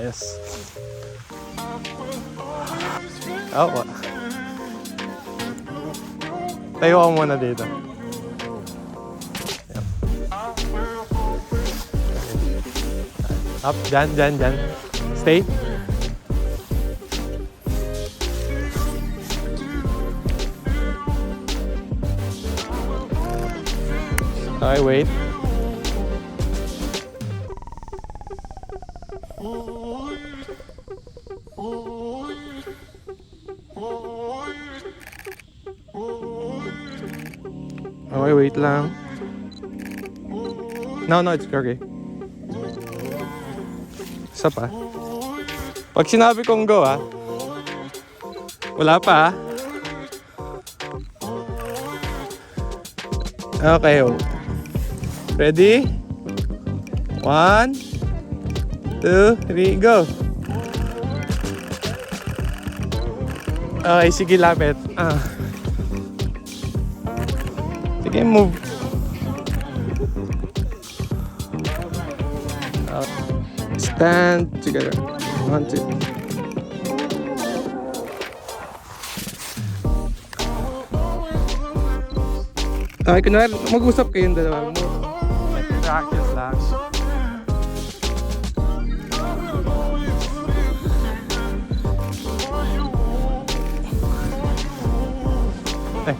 Ayos. Oo. Tayo ako muna dito. Up, dyan. Stay. Okay, wait. Okay, wait lang. No, it's okay. Isa pa. Pag sinabi kong go, wala pa, Okay, ready? 1, 2, 3, go! Okay, sige, lapit. Sige, move. Stand together. 1, 2. Okay, kunwari, mag-usap kayong dalawa mo. Practice lang.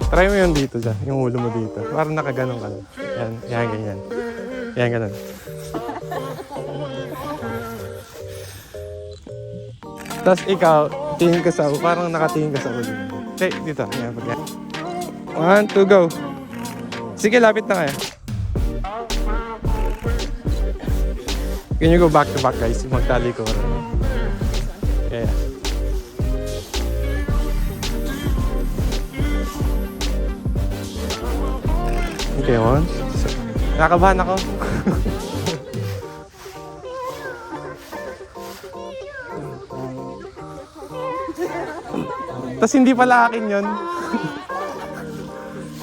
Try mo yun dito dyan, yung ulo mo dito. Parang nakaganon ka lang. Yan, ganyan. Yan, ganon. Tapos ikaw, tingin ka sa ulo. Parang nakatingin ka sa ulo. Okay, dito. Yan, 1, 2, go. Sige, lapit na kayo. Can you go back to back, guys? Magtali ko. Yeah. Okay, 1. Nakakabahan ako. Tapos hindi pala akin yun.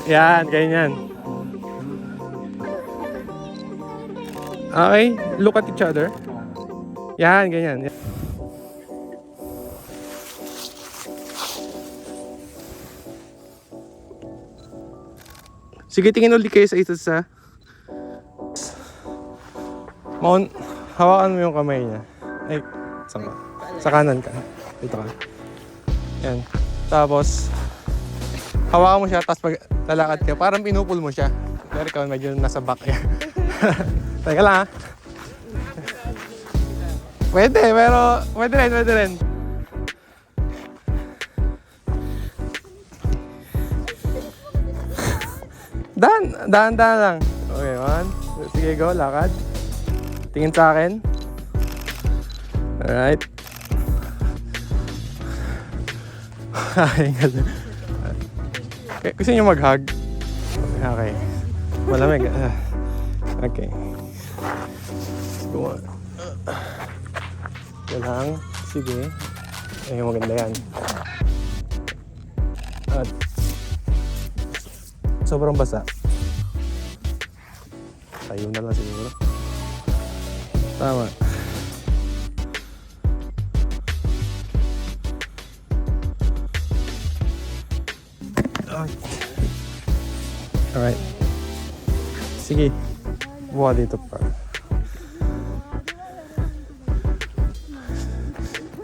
Yan, ganyan. Okay, look at each other. Yan, ganyan. Sige, tingin ulit kayo sa isa. Hawakan mo yung kamay niya. Ay, saan ka? Sa kanan ka. Dito ka. Yan. Tapos, hawakan mo siya, tapos pag lalakad ka, parang pinupul mo siya. Pero ikaw medyo nasa back. Teka lang, Pwede, pero pwede rin. Dahan lang. Okay, 1. Sige, go, lakad. Tingin sa akin. Alright. Okay, gusto niyo mag-hug? Okay. Malamig. Okay. Go on. Lang. Sige. Ay, maganda yan. At sobrang basa. Tayo na lang siguro. Tama. Alright. Sige. Buha dito pa.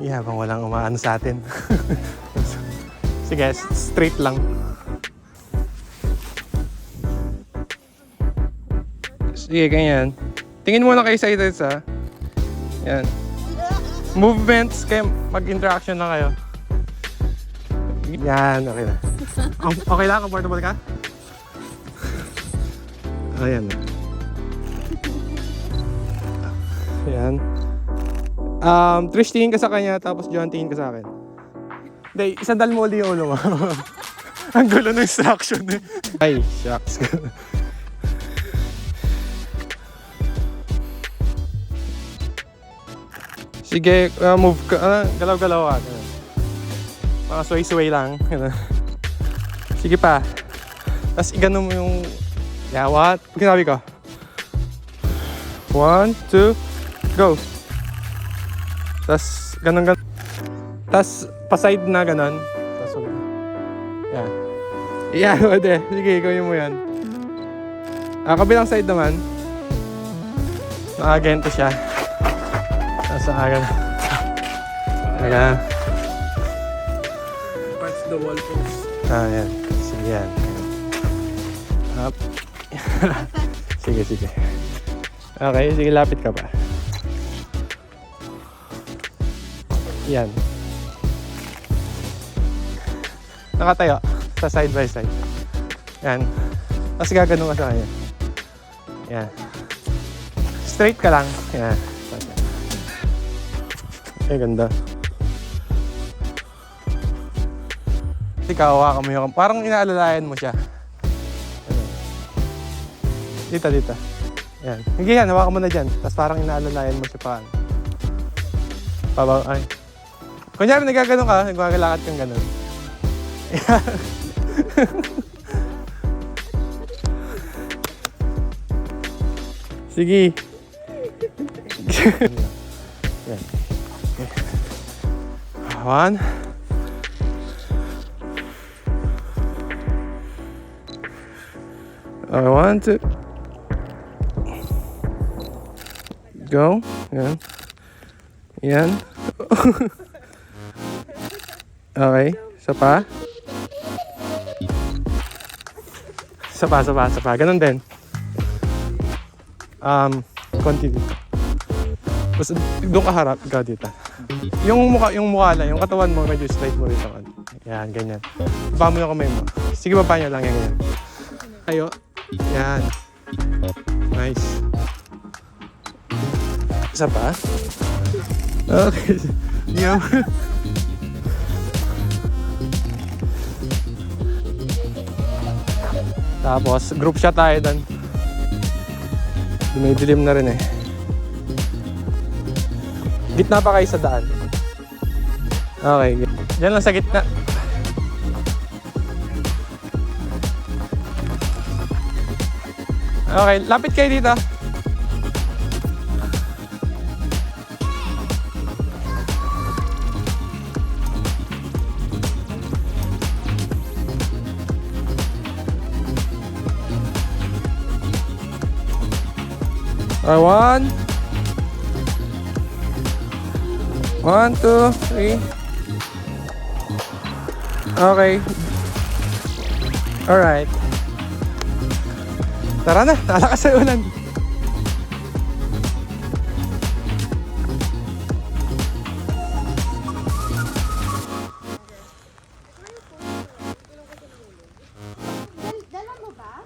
Habang walang umaano sa atin. Sige, straight lang. Sige, ganyan. Tingin muna kayo sa isa. Yan. Movements, kayo mag-interaction lang kayo. Yan, okay na. Okay lang? Comfortable ka? Ayan. Yan. Trish, tingin ka sa kanya, tapos John, tingin ka sa akin. Hindi, isandal mo ulit yung ulo mo. Ang gulo ng instruction eh. Ay, shucks. Sige, move ka. Galaw-galaw ka. Mga sway-sway lang. Sige pa. Tapos igano mo yung... Yeah, what? Pag sinabi ko. 1, 2, go. Tas ganun. Tas pa-side na ganun. Tas ulit. Yan. Yan, pwede. Sige, gawin mo yan. Kabilang side naman. Naka-ganto siya. Tas ayan. Ayan. Parts the wall post. Ayan. Sige yan. Up. Sige, sige. Okay, sige, lapit ka pa. Yan. Nakatayo sa side by side. Yan. Tapos gaganon ka sa kanya. Yan. Straight ka lang. Yan. Eh, ganda. Ikaw, hawakan mo yung... Parang inaalalayan mo siya. Dito, dito. Yan. Hindi yan, hawakan mo na dyan. Tapos parang inaalalayan mo siya pa. Pabaw, ay. Kunyari, nagaganon ka, nagmagalakad kang ganon. Yan. Sige. Yan. One. I want to go. Yan. Yan. Okay. Isa pa. Isa pa. Ganun din. Continue. Basta doon ka harap, ikaw dito. Yung mukha lang, yung katawan mo, medyo straight mo rito. Yan, ganyan. Baba mo yung kamay mo. Sige, baba nyo lang yan, ganyan. Tayo. Yan. Nice. Isa pa. Okay. Yan. Tapos, group shot tayo doon. Dumidilim na rin eh. Gitna pa kayo sa daan. Okay. Diyan lang sa gitna. Okay, lapit kayo dito. One, 2, 3. Okay. Alright. Tara na, nalakas sa ulan. Dala mo ba?